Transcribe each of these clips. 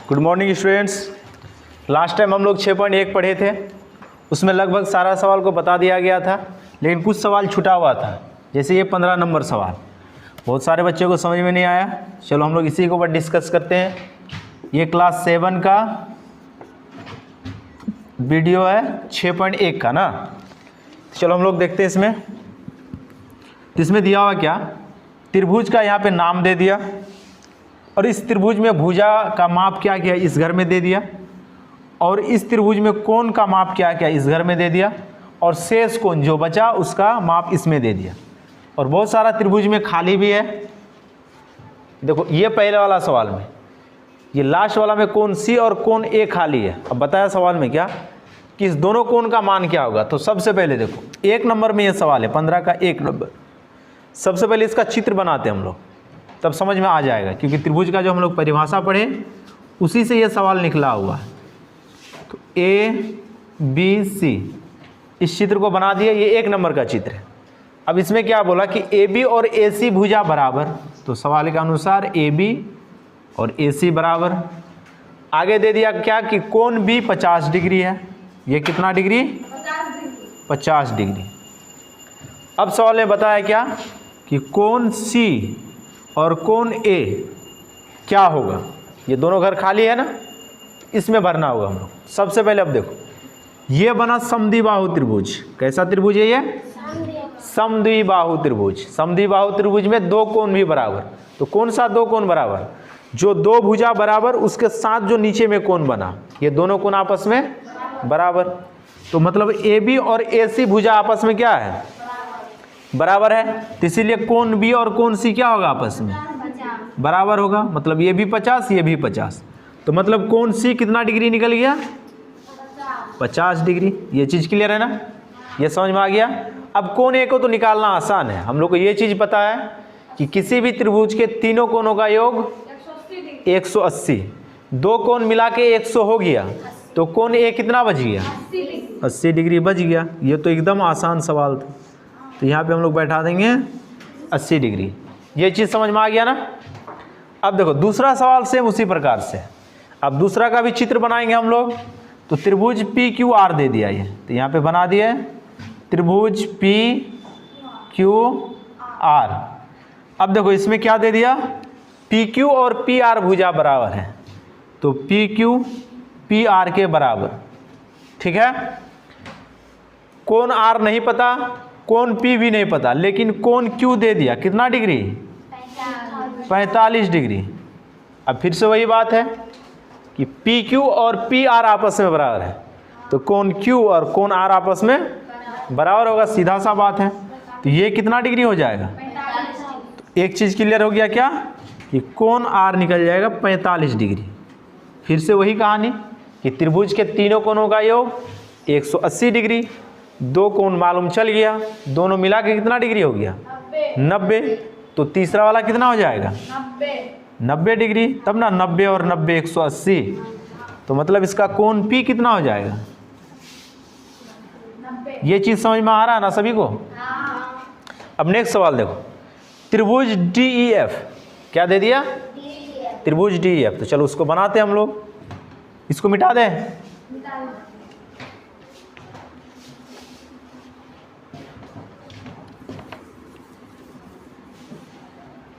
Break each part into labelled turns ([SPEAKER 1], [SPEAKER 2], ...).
[SPEAKER 1] Good morning students. Last time हम लोग 6.1 पढ़े थे, उसमें लगभग सारा सवाल को बता दिया गया था, लेकिन कुछ सवाल छूटा हुआ था। जैसे ये 15 नंबर सवाल बहुत सारे बच्चों को समझ में नहीं आया। चलो हम लोग इसी के ऊपर डिस्कस करते हैं। ये क्लास 7 का वीडियो है 6.1 का ना। चलो हम लोग देखते हैं इसमें। इसमें दिया हुआ क्या, त्रिभुज का यहाँ पे नाम दे दिया और इस त्रिभुज में भुजा का माप क्या किया इस घर में दे दिया, और इस त्रिभुज में कोण का माप क्या किया इस घर में दे दिया, और शेष कोण जो बचा उसका माप इसमें दे दिया। और बहुत सारा त्रिभुज में खाली भी है। देखो ये पहले वाला सवाल में, ये लास्ट वाला में कोण सी और कोण ए खाली है। अब बताया सवाल में क्या कि इस दोनों कोण का मान क्या होगा। तो सबसे पहले देखो 1 नंबर में ये सवाल है, 15 का 1 नंबर। सबसे पहले इसका चित्र बनाते हैं हम लोग, तब समझ में आ जाएगा, क्योंकि त्रिभुज का जो हम लोग परिभाषा पढ़े उसी से ये सवाल निकला हुआ है। तो ए बी सी इस चित्र को बना दिया, ये 1 नंबर का चित्र है। अब इसमें क्या बोला कि ए बी और ए सी भुजा बराबर, तो सवाल के अनुसार ए बी और ए सी बराबर। आगे दे दिया क्या कि कोण बी 50 डिग्री है। ये कितना डिग्री? 50 डिग्री। अब सवाल में बताया क्या कि कोण सी और कोण ए क्या होगा। ये दोनों घर खाली है ना, इसमें भरना होगा हम लोग। सबसे पहले अब देखो ये बना समद्विबाहु त्रिभुज। कैसा त्रिभुज है ये? समद्विबाहु त्रिभुज। समद्विबाहु त्रिभुज में 2 कोण भी बराबर। तो कौन सा 2 कोण बराबर? जो 2 भुजा बराबर उसके साथ जो नीचे में कोण बना, ये दोनों कोण आपस में बराबर। तो मतलब ए बी और ए सी भुजा आपस में क्या है? बराबर है। तो इसीलिए कोण बी और कोण सी क्या होगा आपस में? बराबर होगा। मतलब ये भी 50 ये भी 50। तो मतलब कोण सी कितना डिग्री निकल गया? 50 डिग्री। ये चीज़ क्लियर है ना, ये समझ में आ गया। अब कोण ए को तो निकालना आसान है। हम लोग को ये चीज़ पता है कि किसी भी त्रिभुज के तीनों कोणों का योग 180। 2 कोण मिला के 100 हो गया, तो कोण ए कितना बच गया? 80 डिग्री बच गया। ये तो एकदम आसान सवाल था। तो यहाँ पे हम लोग बैठा देंगे 80 डिग्री। ये चीज़ समझ में आ गया ना। अब देखो दूसरा सवाल सेम उसी प्रकार से। अब दूसरा का भी चित्र बनाएंगे हम लोग। तो त्रिभुज पी क्यू आर दे दिया ये, तो यहाँ पे बना दिया त्रिभुज पी क्यू आर। अब देखो इसमें क्या दे दिया, पी क्यू और पी आर भुजा बराबर है, तो पी क्यू पी आर के बराबर। ठीक है। कोण आर नहीं पता, कोण पी भी नहीं पता, लेकिन कोण क्यू दे दिया। कितना डिग्री? 45 डिग्री। अब फिर से वही बात है कि पी क्यू और पी आर आपस में बराबर है, तो कोण क्यू और कोण आर आपस में बराबर होगा। सीधा सा बात है। तो ये कितना डिग्री हो जाएगा? तो एक चीज़ क्लियर हो गया क्या कि कोण आर निकल जाएगा 45 डिग्री। फिर से वही कहानी कि त्रिभुज के तीनों कोणों का योग 180 डिग्री। 2 कोण मालूम चल गया, दोनों मिला के कितना डिग्री हो गया? 90। तो तीसरा वाला कितना हो जाएगा? 90 डिग्री। तब ना 90 और 90 180। तो मतलब इसका कोण पी कितना हो जाएगा? ये चीज़ समझ में आ रहा है ना सभी को? अब नेक्स्ट सवाल देखो, त्रिभुज डी ई एफ क्या दे दिया? त्रिभुज डी ई एफ। तो चलो उसको बनाते हैं हम लोग। इसको मिटा दें।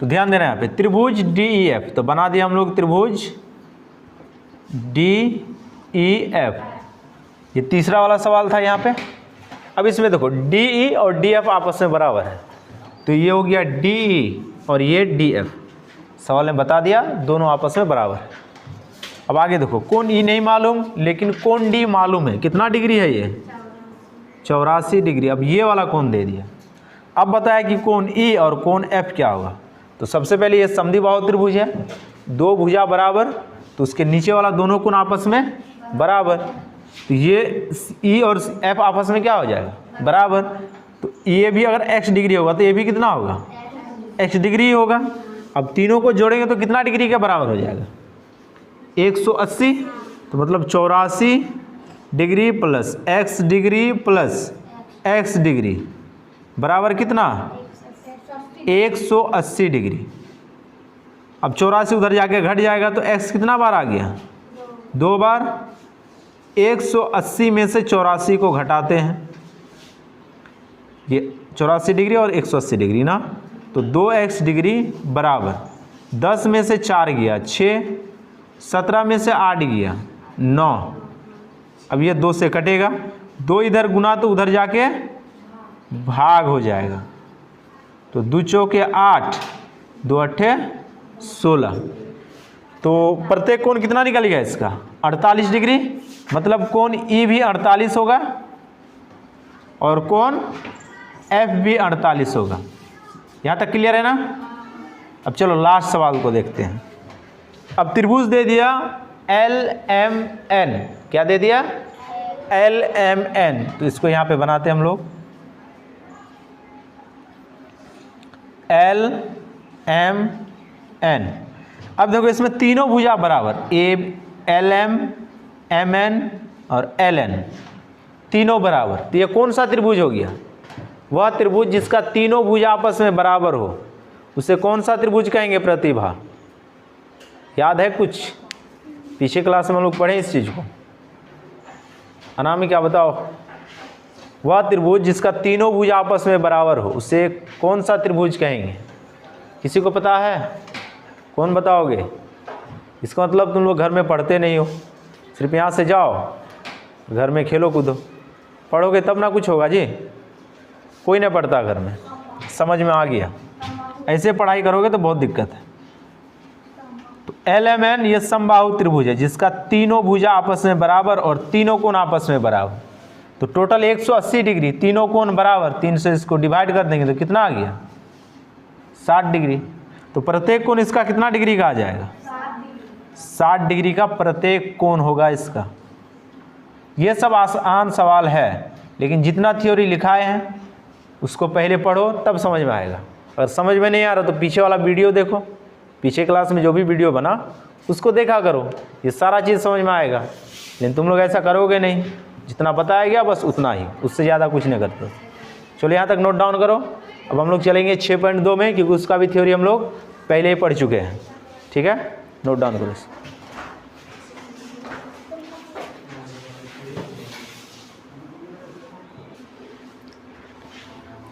[SPEAKER 1] तो ध्यान देना यहाँ पे त्रिभुज डी ई एफ। तो बना दिया हम लोग त्रिभुज डी ई एफ। ये तीसरा वाला सवाल था यहाँ पे। अब इसमें देखो डी ई और डी एफ आपस में बराबर है, तो ये हो गया डी ई और ये डी एफ। सवाल ने बता दिया दोनों आपस में बराबर है। अब आगे देखो कोण ई नहीं मालूम, लेकिन कोण डी मालूम है। कितना डिग्री है ये? 84 डिग्री। अब ये वाला कोण दे दिया। अब बताया कि कोण ई और कोण एफ क्या होगा। तो सबसे पहले ये समद्विबाहु त्रिभुज है, 2 भुजा बराबर, तो उसके नीचे वाला दोनों कोण आपस में बराबर। तो ये ई और एफ आपस में क्या हो जाएगा? बराबर। तो ये भी अगर x डिग्री होगा तो ये भी कितना होगा? x डिग्री होगा। अब तीनों को जोड़ेंगे तो कितना डिग्री के बराबर हो जाएगा? 180। तो मतलब 84 degree plus x degree plus x degree बराबर कितना? 180 डिग्री। अब 84 उधर जाके घट जाएगा तो x कितना बार आ गया? 2 बार 180 में से 84 को घटाते हैं, ये 84 डिग्री और 180 डिग्री ना, तो 2x डिग्री बराबर 10 में से 4 गया 6, 17 में से 8 गया 9। अब ये 2 से कटेगा, 2 इधर गुना तो उधर जाके भाग हो जाएगा, तो 2 चौके 8, 2 अट्ठे 16। तो प्रत्येक कोण कितना निकल गया इसका 48 डिग्री, मतलब कोण ई भी 48 होगा और कोण एफ भी 48 होगा। यहाँ तक क्लियर है ना। अब चलो लास्ट सवाल को देखते हैं। अब त्रिभुज दे दिया LMN, क्या दे दिया LMN, तो इसको यहाँ पे बनाते हैं हम लोग LMN। अब देखो इसमें तीनों भुजा बराबर LM, MN और LN तीनों बराबर, तो ये कौन सा त्रिभुज हो गया? वह त्रिभुज जिसका तीनों भुजा आपस में बराबर हो उसे कौन सा त्रिभुज कहेंगे प्रतिभा? याद है कुछ? पीछे क्लास में हम लोग पढ़े इस चीज़ को। अनामी क्या बताओ? वह त्रिभुज जिसका तीनों भुजा आपस में बराबर हो उसे कौन सा त्रिभुज कहेंगे? किसी को पता है? कौन बताओगे? इसका मतलब तुम लोग घर में पढ़ते नहीं हो, सिर्फ यहाँ से जाओ घर में खेलो कूदो, पढ़ोगे तब ना कुछ होगा जी। कोई नहीं पढ़ता घर में, समझ में आ गया। ऐसे पढ़ाई करोगे तो बहुत दिक्कत है। तो LMN ये समबाहु त्रिभुज है जिसका तीनों भुजा आपस में बराबर और तीनों कोण आपस में बराबर, तो टोटल 180 डिग्री, तीनों कोण बराबर, 3 से इसको डिवाइड कर देंगे तो कितना आ गया 60 डिग्री। तो प्रत्येक कोण इसका कितना डिग्री का आ जाएगा 60 डिग्री का प्रत्येक कोण होगा इसका। ये सब आसान सवाल है, लेकिन जितना थ्योरी लिखाए हैं उसको पहले पढ़ो तब समझ में आएगा। अगर समझ में नहीं आ रहा तो पीछे वाला वीडियो देखो, पीछे क्लास में जो भी वीडियो बना उसको देखा करो, ये सारा चीज़ समझ में आएगा। लेकिन तुम लोग ऐसा करोगे नहीं, जितना बताया गया बस उतना ही, उससे ज़्यादा कुछ नहीं करते। चलो यहाँ तक नोट डाउन करो। अब हम लोग चलेंगे 6.2 में, क्योंकि उसका भी थ्योरी हम लोग पहले ही पढ़ चुके हैं। ठीक है, नोट डाउन करो।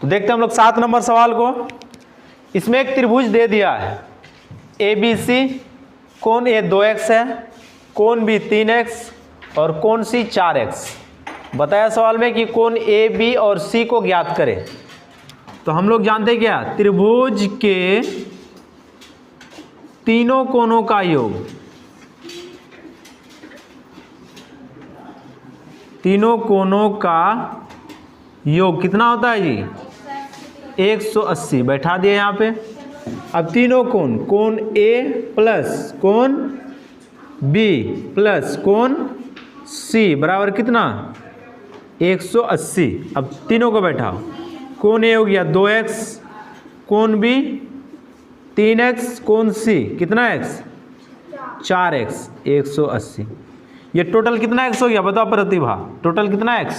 [SPEAKER 1] तो देखते हैं हम लोग 7 नंबर सवाल को। इसमें एक त्रिभुज दे दिया है ABC, कोण A 2x है, कोण B 3x और कोण C 4x। बताया सवाल में कि कोण A, B और C को ज्ञात करें। तो हम लोग जानते हैं क्या, त्रिभुज के तीनों कोणों का योग, तीनों कोणों का योग कितना होता है जी 180। बैठा दिया यहाँ पे। अब तीनों कोण, कोण A प्लस कोण B प्लस कोण C बराबर कितना 180। अब तीनों को बैठाओ, कोण A हो गया 2x, कोण B 3x, कोण C कितना x 4x 180। ये टोटल कितना x हो गया बताओ प्रतिभा, टोटल कितना x?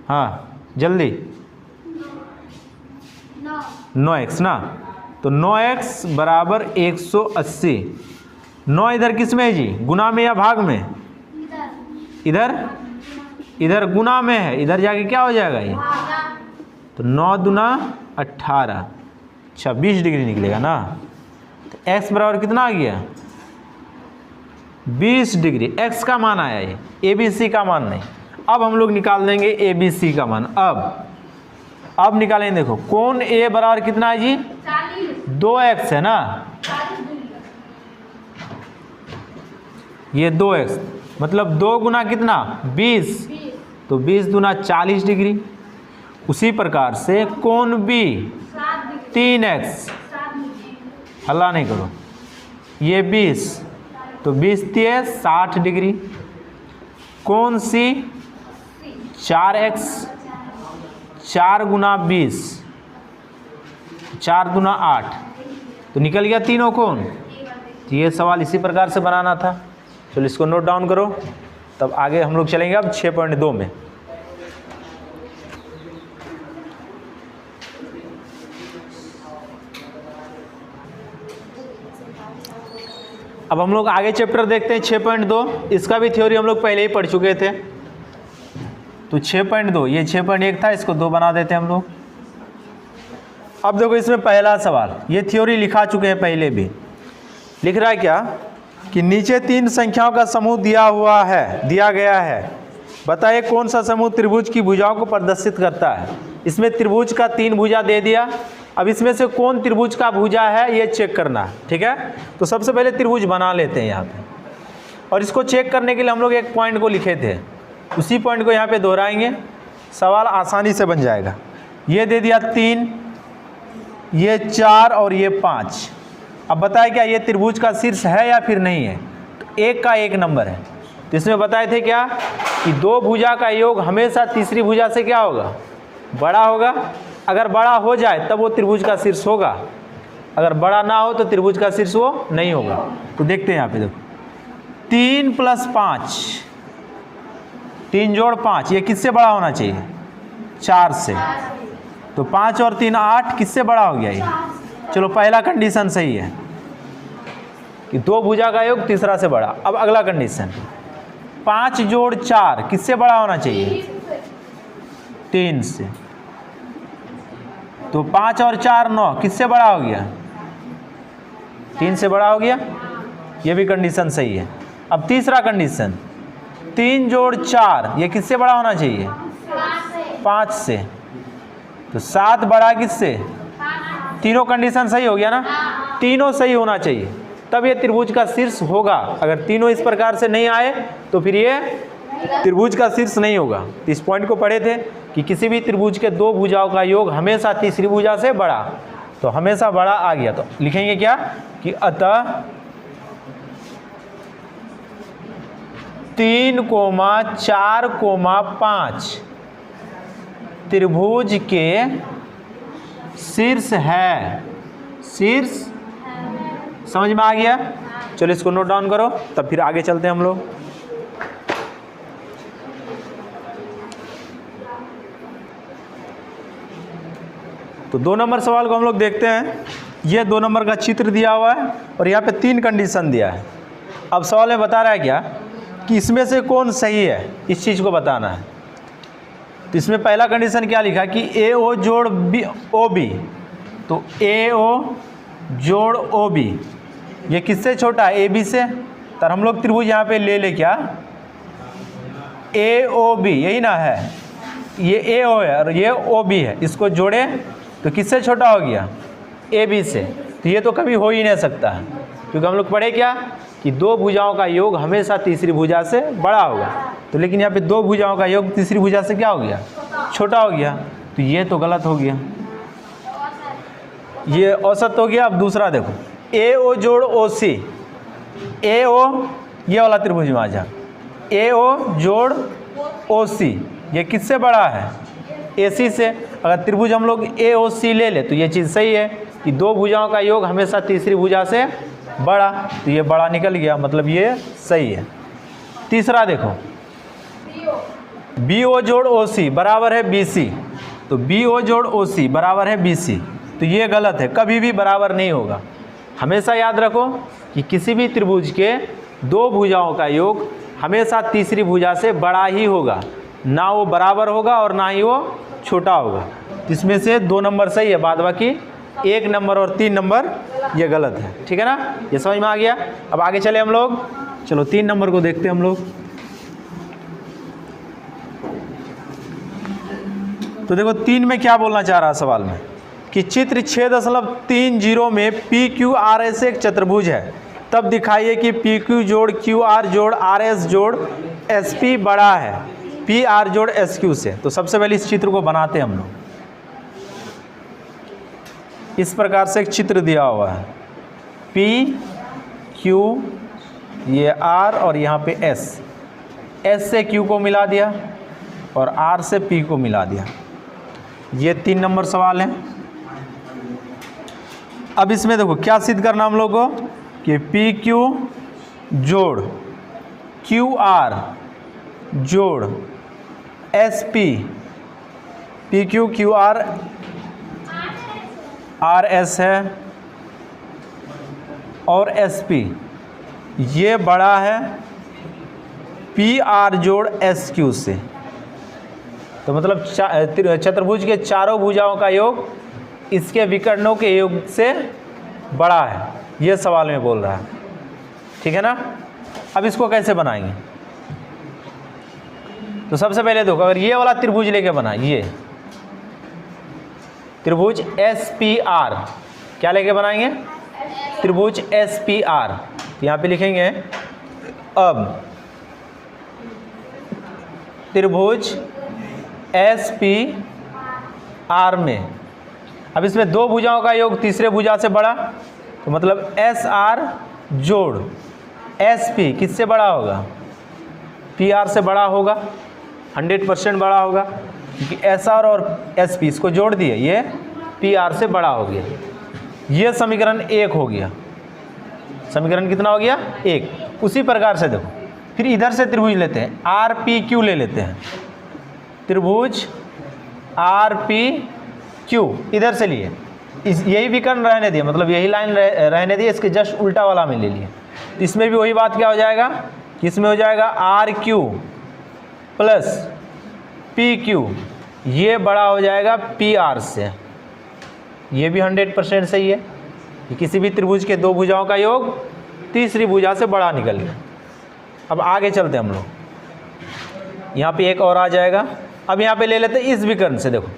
[SPEAKER 1] हाँ जल्दी 9x ना, तो 9x बराबर 180। 9 इधर किस में है जी, गुना में या भाग में? इधर, इधर गुना में है, इधर जाके क्या हो जाएगा ये, तो 9 दूना 18, अच्छा 20 डिग्री निकलेगा ना। तो x बराबर कितना आ गया 20 डिग्री। x का मान आया ये, ABC का मान नहीं। अब हम लोग निकाल देंगे ABC का मान। अब निकालेंगे, देखो कोण A बराबर कितना है जी 2x है ना, ये 2x मतलब 2 गुना कितना 20, तो 20 दूना 40 डिग्री। उसी प्रकार से कोण B 3x, हल्ला नहीं करो, ये 20, तो 20 3 60 डिग्री। कोण C 4x, 4 गुना 20, 4 दूना 8, तो निकल गया तीनों कोण। तो ये सवाल इसी प्रकार से बनाना था। चलो इसको नोट डाउन करो, तब आगे हम लोग चलेंगे अब 6.2 में। अब हम लोग आगे चैप्टर देखते हैं 6.2। इसका भी थ्योरी हम लोग पहले ही पढ़ चुके थे। तो 6.2, ये 6.1 था, इसको 2 बना देते हैं हम लोग। अब देखो इसमें पहला सवाल, ये थ्योरी लिखा चुके हैं पहले भी। लिख रहा है क्या कि नीचे 3 संख्याओं का समूह दिया गया है, बताइए कौन सा समूह त्रिभुज की भुजाओं को प्रदर्शित करता है। इसमें त्रिभुज का 3 भुजा दे दिया। अब इसमें से कौन त्रिभुज का भुजा है ये चेक करना है, ठीक है। तो सबसे पहले त्रिभुज बना लेते हैं यहाँ पे, और इसको चेक करने के लिए हम लोग एक पॉइंट को लिखे थे, उसी पॉइंट को यहाँ पे दोहराएंगे, सवाल आसानी से बन जाएगा। ये दे दिया 3, ये 4 और ये 5। अब बताए क्या ये त्रिभुज का शीर्ष है या फिर नहीं है। तो 1 का 1 नंबर है। तो इसमें बताए थे क्या कि 2 भुजा का योग हमेशा तीसरी भुजा से क्या होगा, बड़ा होगा। अगर बड़ा हो जाए तब वो त्रिभुज का शीर्ष होगा, अगर बड़ा ना हो तो त्रिभुज का शीर्ष वो नहीं होगा। तो देखते हैं यहाँ पे, देखो 3 + 5, 3 जोड़ 5, ये किससे बड़ा होना चाहिए, 4 से। तो 5 और 3 8, किससे बड़ा हो गया ये। चलो पहला कंडीशन सही है कि 2 भुजा का योग तीसरा से बड़ा। अब अगला कंडीशन, 5 जोड़ 4 किससे बड़ा होना चाहिए, 3 से। तो 5 और 4 9, किससे बड़ा हो गया, 3 से बड़ा हो गया। ये भी कंडीशन सही है। अब तीसरा कंडीशन, 3 जोड़ 4 ये किससे बड़ा होना चाहिए, 5 से। तो 7 बड़ा किससे, तीनों कंडीशन सही हो गया ना, तीनों सही होना चाहिए तब ये त्रिभुज का शीर्ष होगा। अगर तीनों इस प्रकार से नहीं आए तो फिर ये त्रिभुज का शीर्ष नहीं होगा। तो इस पॉइंट को पढ़े थे कि किसी भी त्रिभुज के 2 भुजाओं का योग हमेशा तीसरी भुजा से बड़ा, तो हमेशा बड़ा आ गया। तो लिखेंगे क्या कि अतः 3, 4, 5 त्रिभुज के शीर्ष है। शीर्ष समझ में आ गया। चलो इसको नोट डाउन करो, तब फिर आगे चलते हैं हम लोग। तो 2 नंबर सवाल को हम लोग देखते हैं। ये 2 नंबर का चित्र दिया हुआ है और यहाँ पे 3 कंडीशन दिया है। अब सवाल में बता रहा है क्या कि इसमें से कौन सही है, इस चीज़ को बताना है। तो इसमें पहला कंडीशन क्या लिखा कि AO जोड़ OB, तो AO जोड़ OB ये किससे छोटा है, AB से। तो हम लोग त्रिभुज यहाँ पे ले क्या, AOB यही ना है, ये AO है और ये OB है, इसको जोड़े तो किससे छोटा हो गया, AB से। तो ये तो कभी हो ही नहीं सकता है, क्योंकि हम लोग पढ़े क्या कि 2 भुजाओं का योग हमेशा तीसरी भुजा से बड़ा होगा। तो लेकिन यहाँ पे 2 भुजाओं का योग तीसरी भुजा से क्या हो गया, छोटा हो गया। तो ये तो गलत हो गया, ये औसत हो गया। अब दूसरा देखो, AO जोड़ OC, AO ये वाला त्रिभुज में आ जा, AO जोड़ OC ये किससे बड़ा है, AC से। अगर त्रिभुज हम लोग AOC ले तो ये चीज़ सही है कि 2 भुजाओं का योग हमेशा तीसरी भुजा से बड़ा, तो ये बड़ा निकल गया, मतलब ये सही है। तीसरा देखो, BO जोड़ OC बराबर है BC, तो BO जोड़ OC बराबर है BC, तो ये गलत है, कभी भी बराबर नहीं होगा। हमेशा याद रखो कि किसी भी त्रिभुज के 2 भुजाओं का योग हमेशा तीसरी भुजा से बड़ा ही होगा, ना वो बराबर होगा और ना ही वो छोटा होगा। इसमें से 2 नंबर सही है, बाद बाकी 1 नंबर और 3 नंबर ये गलत है, ठीक है ना। ये समझ में आ गया। अब आगे चले हम लोग, चलो 3 नंबर को देखते हैं हम लोग। तो देखो 3 में क्या बोलना चाह रहा है सवाल में कि चित्र 6.30 में PQRS एक चतुर्भुज है, तब दिखाइए कि PQ जोड़ QR जोड़ RS जोड़ SP बड़ा है PR जोड़ SQ से। तो सबसे पहले इस चित्र को बनाते हैं हम लोग। इस प्रकार से एक चित्र दिया हुआ है, PQ ये R और यहाँ पे S से Q को मिला दिया और R से P को मिला दिया। ये 3 नंबर सवाल है। अब इसमें देखो क्या सिद्ध करना हम लोग को कि PQ जोड़ QR जोड़ SP, PQ QR RS है और SP ये बड़ा है पी आर जोड़ एस क्यू से। तो मतलब चतुर्भुज के चारों भुजाओं का योग इसके विकर्णों के योग से बड़ा है, ये सवाल में बोल रहा है। ठीक है ना। अब इसको कैसे बनाएंगे? तो सबसे पहले देखो, अगर ये वाला त्रिभुज लेके बना, ये त्रिभुज एस पी आर, क्या लेके बनाएंगे? त्रिभुज एस पी आर। तो यहाँ पे लिखेंगे अब त्रिभुज एस पी आर में, अब इसमें दो भुजाओं का योग तीसरे भुजा से बड़ा, तो मतलब एस आर जोड़ एस पी किससे बड़ा होगा? पी आर से बड़ा होगा, 100% बड़ा होगा, क्योंकि एस आर और एस पी इसको जोड़ दिए, ये पी आर से बड़ा हो गया। ये समीकरण 1 हो गया। समीकरण कितना हो गया? 1। उसी प्रकार से देखो, फिर इधर से त्रिभुज लेते हैं, आर पी क्यू ले लेते हैं। त्रिभुज आर पी क्यू इधर से लिए, यही विकर्ण रहने दिए, मतलब यही लाइन रहने दिए, इसके जस्ट उल्टा वाला में ले लिए। तो इसमें भी वही बात क्या हो जाएगा कि इसमें हो जाएगा r q plus p q, ये बड़ा हो जाएगा पी आर से। ये भी 100% सही है कि किसी भी त्रिभुज के दो भुजाओं का योग तीसरी भुजा से बड़ा निकल गया। अब आगे चलते हैं हम लोग, यहाँ पे एक और आ जाएगा। अब यहाँ पे ले लेते हैं इस विकर्ण से, देखो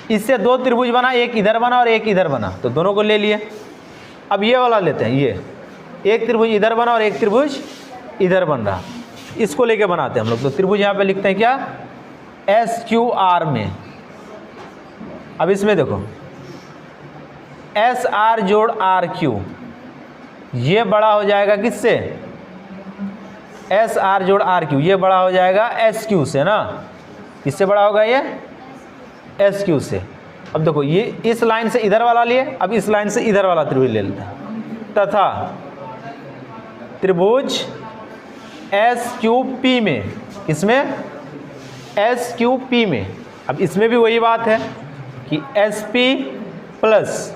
[SPEAKER 1] इससे दो त्रिभुज बना, एक इधर बना और एक इधर बना, तो दोनों को ले लिए। अब ये वाला लेते हैं, ये एक त्रिभुज इधर बना और एक त्रिभुज इधर बन रहा, इसको लेके बनाते हैं हम लोग। तो त्रिभुज यहाँ पे लिखते हैं क्या? एस क्यू आर में। अब इसमें देखो एस आर जोड़ आर क्यू, ये बड़ा हो जाएगा किससे? एस आर जोड़ आर क्यू, ये बड़ा हो जाएगा एस क्यू से ना। किससे बड़ा होगा ये? एस क्यू से। अब देखो ये इस लाइन से इधर वाला लिए, अब इस लाइन से इधर वाला त्रिभुज ले लेते हैं, तथा त्रिभुज एस क्यू पी में, इसमें एस क्यू पी में, अब इसमें भी वही बात है कि S P plus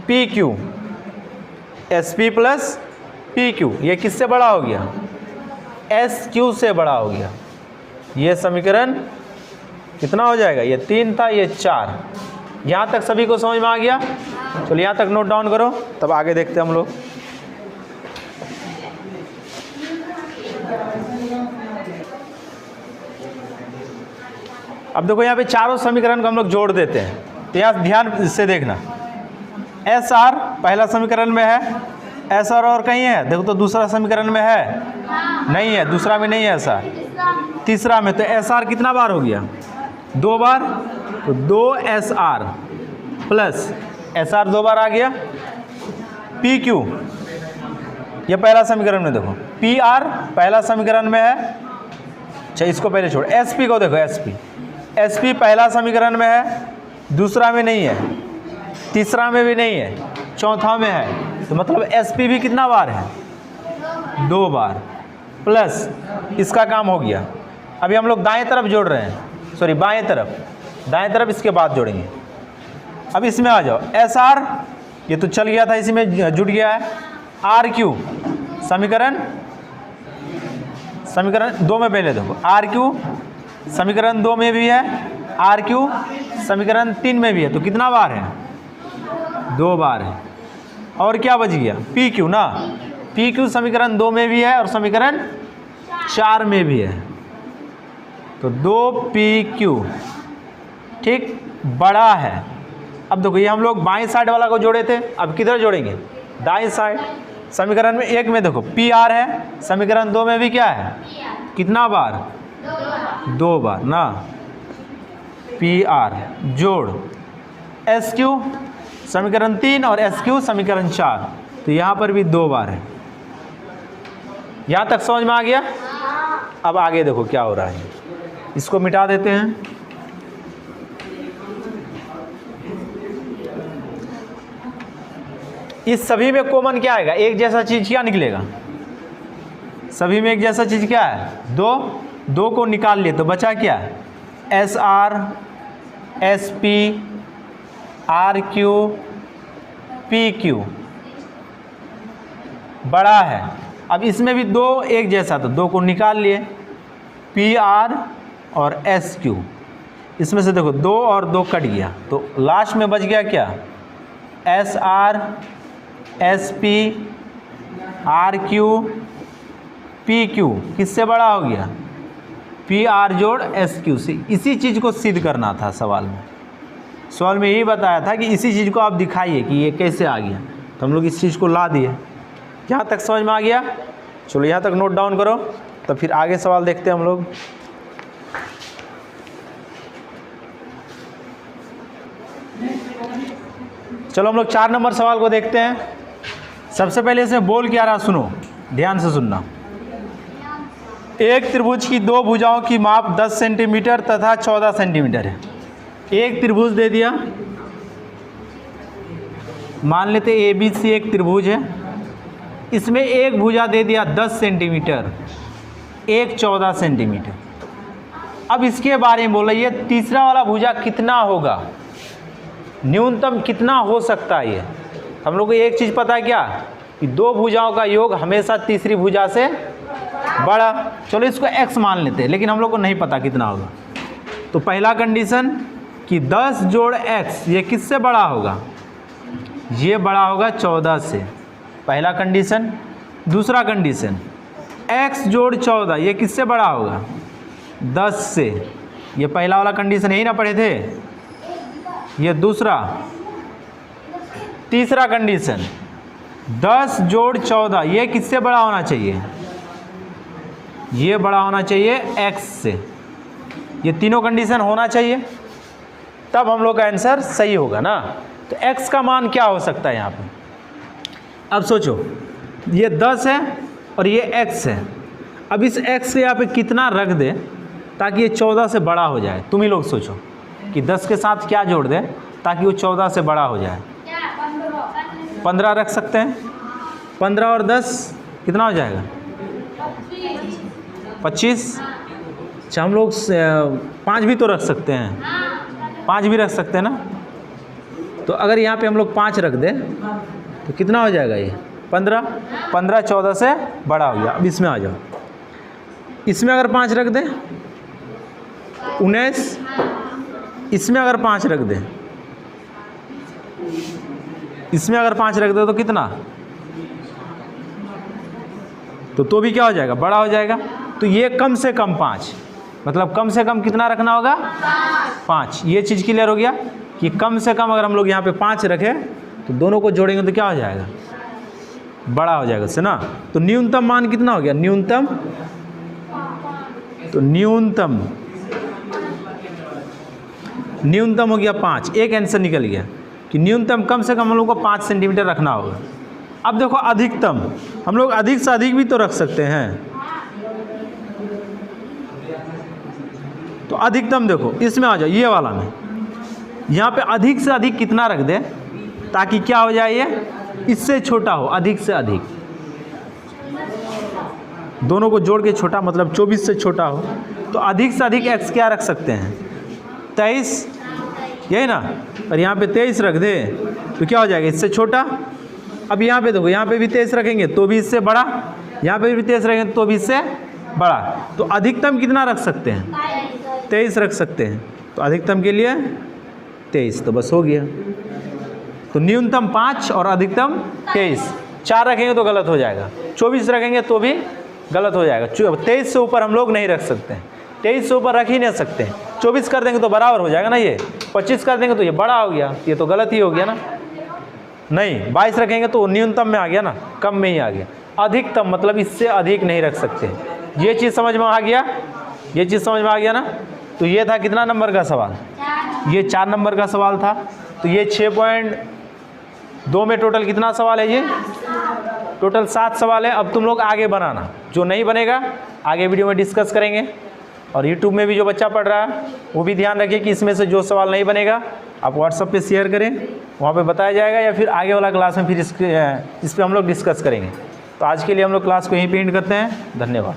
[SPEAKER 1] p Q, S P plus p q, ये किससे बड़ा हो गया? एस क्यू से बड़ा हो गया। ये समीकरण कितना हो जाएगा? ये 3 था, ये 4। यहाँ तक सभी को समझ में आ गया? चलो यहाँ तक नोट डाउन करो, तब आगे देखते हैं हम लोग। अब देखो यहाँ पे चारों समीकरण को हम लोग जोड़ देते हैं, तो यहाँ ध्यान से देखना। एस आर पहला समीकरण में है, एस आर और कहीं है? देखो तो दूसरा समीकरण में है? नहीं है, दूसरा में नहीं है एस आर। तीसरा में, तो एस आर कितना बार हो गया? 2 बार, तो 2 S R plus S R 2 बार आ गया, पी क्यू, ये पहला समीकरण में देखो, पी आर पहला समीकरण में है। अच्छा इसको पहले छोड़, एस पी को देखो, एस पी, एस पी पहला समीकरण में है, दूसरा में नहीं है, तीसरा में भी नहीं है, चौथा में है, तो मतलब एस पी भी कितना बार है? 2 बार, प्लस इसका काम हो गया। अभी हम लोग दाएं तरफ जोड़ रहे हैं, सॉरी बाएं तरफ इसके बाद जोड़ेंगे। अब इसमें आ जाओ, एस आर ये तो चल गया था, इसी में जुड़ गया है। आर क्यू समीकरण 2 में पहले देखो, आर क्यू समीकरण 2 में भी है, आर क्यू समीकरण 3 में भी है, तो कितना बार है? 2 बार है। और क्या बच गया? पी क्यू ना, पी क्यू समीकरण 2 में भी है और समीकरण 4 में भी है, तो 2 पी क्यू ठीक बड़ा है। अब देखो ये हम लोग बाएं साइड वाला को जोड़े थे, अब किधर जोड़ेंगे? दाएं साइड। समीकरण में 1 में देखो पी आर है, समीकरण 2 में भी क्या है? कितना बार? 2 बार ना, पी आर जोड़ एस क्यू समीकरण 3 और एस क्यू समीकरण 4, तो यहाँ पर भी 2 बार है। यहाँ तक समझ में आ गया? अब आगे देखो क्या हो रहा है, इसको मिटा देते हैं। इस सभी में कॉमन क्या आएगा? एक जैसा चीज क्या निकलेगा? सभी में एक जैसा चीज क्या है? 2 को निकाल लिए तो बचा क्या? S R, S P, R Q, P Q बड़ा है, अब इसमें भी दो एक जैसा था, दो को निकाल लिए, पी आर और एस क्यू। इसमें से देखो दो और दो कट गया, तो लास्ट में बच गया क्या, S R S P R Q P Q. किससे बड़ा हो गया, पी आर जोड़ एस क्यू से। इसी चीज़ को सिद्ध करना था सवाल में। सवाल में यही बताया था कि इसी चीज़ को आप दिखाइए कि ये कैसे आ गया, तो हम लोग इस चीज़ को ला दिए। यहाँ तक समझ में आ गया? चलो यहाँ तक नोट डाउन करो, तो फिर आगे सवाल देखते हैं हम लोग। चलो हम लोग 4 नंबर सवाल को देखते हैं। सबसे पहले इसमें बोल क्या रहा, सुनो ध्यान से सुनना। एक त्रिभुज की दो भुजाओं की माप 10 सेंटीमीटर तथा 14 सेंटीमीटर है। एक त्रिभुज दे दिया, मान लेते ए बी सी एक त्रिभुज है, इसमें एक भुजा दे दिया 10 सेंटीमीटर, एक 14 सेंटीमीटर। अब इसके बारे में बोला, ये तीसरा वाला भुजा कितना होगा, न्यूनतम कितना हो सकता है। ये हम लोग को एक चीज़ पता है क्या, कि दो भुजाओं का योग हमेशा तीसरी भुजा से बड़ा। चलो इसको x मान लेते हैं, लेकिन हम लोग को नहीं पता कितना होगा। तो पहला कंडीशन कि 10 जोड़ x ये किससे बड़ा होगा, ये बड़ा होगा 14 से, पहला कंडीशन। दूसरा कंडीशन x जोड़ 14 ये किससे बड़ा होगा, 10 से, ये पहला वाला कंडीशन यही ना पढ़े थे, ये दूसरा। तीसरा कंडीशन 10 जोड़ 14 ये किससे बड़ा होना चाहिए, ये बड़ा होना चाहिए x से। ये तीनों कंडीशन होना चाहिए, तब हम लोग का आंसर सही होगा ना। तो x का मान क्या हो सकता है यहाँ पे, अब सोचो ये 10 है और ये x है। अब इस x के यहाँ पे कितना रख दे ताकि ये 14 से बड़ा हो जाए, तुम ही लोग सोचो कि 10 के साथ क्या जोड़ दे ताकि वो 14 से बड़ा हो जाए। 15 रख सकते हैं, 15 और 10 कितना हो जाएगा, 25। अच्छा हम लोग 5 भी तो रख सकते हैं, 5 भी रख सकते हैं ना। तो अगर यहाँ पे हम लोग 5 रख दें तो कितना हो जाएगा, ये 15। 15 14 से बड़ा हो गया। अब इसमें आ जाओ, इसमें अगर 5 रख दें 19, इसमें अगर 5 रख दें, इसमें अगर 5 रख दे तो कितना, तो भी क्या हो जाएगा, बड़ा हो जाएगा। तो ये कम से कम 5, मतलब कम से कम कितना रखना होगा, 5। ये चीज़ क्लियर हो गया कि कम से कम अगर हम लोग यहाँ पे 5 रखें तो दोनों को जोड़ेंगे तो क्या हो जाएगा, बड़ा हो जाएगा उससे ना। तो न्यूनतम मान कितना हो गया, न्यूनतम, तो न्यूनतम हो गया 5। एक आंसर निकल गया कि न्यूनतम कम से कम हम लोग को 5 सेंटीमीटर रखना होगा। अब देखो अधिकतम, हम लोग अधिक से अधिक भी तो रख सकते हैं। तो अधिकतम देखो इसमें आ जाओ, ये वाला में, यहाँ पे अधिक से अधिक कितना रख दे ताकि क्या हो जाए, ये इससे छोटा हो, अधिक से अधिक, दोनों को जोड़ के छोटा, मतलब 24 से छोटा हो। तो अधिक से अधिक x क्या रख सकते हैं, 23, यही ना। और यहाँ पे 23 रख दे तो क्या हो जाएगा, इससे छोटा। अब यहाँ पे देखो, यहाँ पे भी 23 रखेंगे तो भी इससे बड़ा, यहाँ पे भी 23 रखेंगे तो भी इससे बड़ा। तो अधिकतम कितना रख सकते हैं, 23 रख सकते हैं। तो अधिकतम के लिए 23, तो बस हो गया। तो न्यूनतम 5 और अधिकतम 23। 4 रखेंगे तो गलत हो जाएगा, 24 रखेंगे तो भी गलत हो जाएगा। 23 से ऊपर हम लोग नहीं रख सकते हैं, 23 से ऊपर रख ही नहीं सकते हैं। 24 कर देंगे तो बराबर हो जाएगा ना, ये 25 कर देंगे तो ये बड़ा हो गया, ये तो गलत ही हो गया ना। नहीं 22 रखेंगे तो न्यूनतम में आ गया ना, कम में ही आ गया। अधिकतम मतलब इससे अधिक नहीं रख सकते। ये चीज़ समझ में आ गया, ये चीज़ समझ में आ गया ना। तो ये था कितना नंबर का सवाल, ये 4 नंबर का सवाल था। तो ये 6.2 में टोटल कितना सवाल है, ये टोटल 7 सवाल है। अब तुम लोग आगे बनाना, जो नहीं बनेगा आगे वीडियो में डिस्कस करेंगे। और YouTube में भी जो बच्चा पढ़ रहा है वो भी ध्यान रखिए कि इसमें से जो सवाल नहीं बनेगा आप WhatsApp पे शेयर करें, वहाँ पे बताया जाएगा, या फिर आगे वाला क्लास में फिर इस पे हम लोग डिस्कस करेंगे। तो आज के लिए हम लोग क्लास को यहीं पे एंड करते हैं। धन्यवाद।